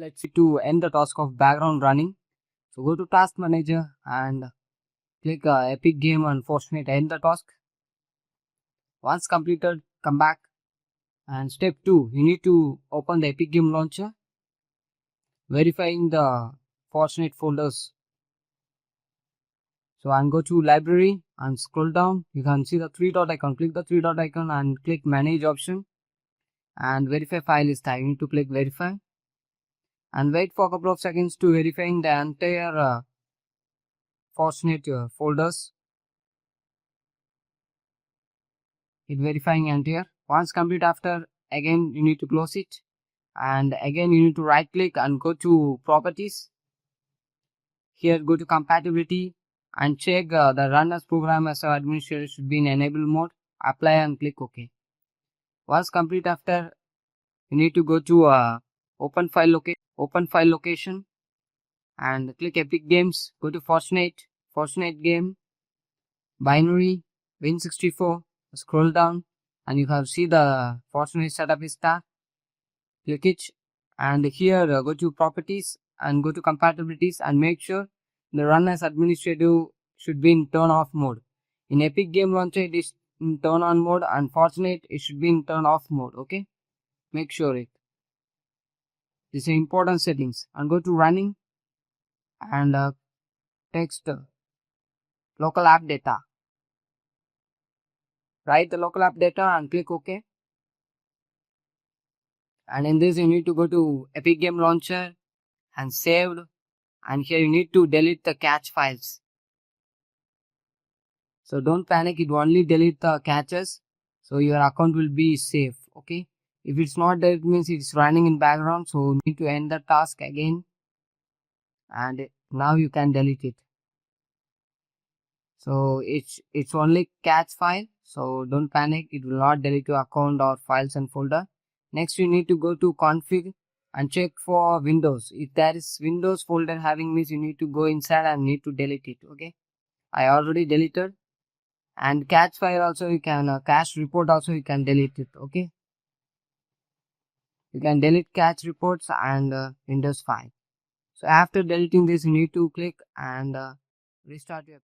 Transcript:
let's see to end the task of background running. So go to task manager and click epic game and Fortnite end the task. Once completed, come back, and step 2, you need to open the epic game launcher, verifying the Fortnite folders. So and go to library and scroll down. You can see the three dot icon. Click the three dot icon and click manage option and verify file is type. You need to click verify and wait for a couple of seconds to verifying the entire Fortnite folders. It verifying entire. Once complete, after again you need to close it and again you need to right click and go to properties. Here go to compatibility and check the run as program as administrator should be in enable mode. Apply and click OK. Once complete, after you need to go to open file location and click epic games. Go to Fortnite game, binary, win64, scroll down and you have see the Fortnite setup is start. Click it and here go to properties and go to compatibilities and make sure the run as administrative should be in turn off mode. In epic game launcher it is in turn on mode and Fortnite it should be in turn off mode. Okay, make sure it. This is important settings and go to running and text local app data. Write the local app data and click OK. And in this you need to go to epic game launcher and saved, and here you need to delete the cache files. So don't panic, it will only delete the caches, so your account will be safe. Okay, if it's not there, it means it's running in background, so you need to end the task again and now you can delete it. So it's only cache file, so don't panic, it will not delete your account or files and folder. Next you need to go to config and check for Windows. If there is Windows folder having means you need to go inside and need to delete it. Okay, I already deleted. And cache file also you can cache report also you can delete it. Okay, you can delete cache reports and Windows file. So after deleting this you need to click and restart your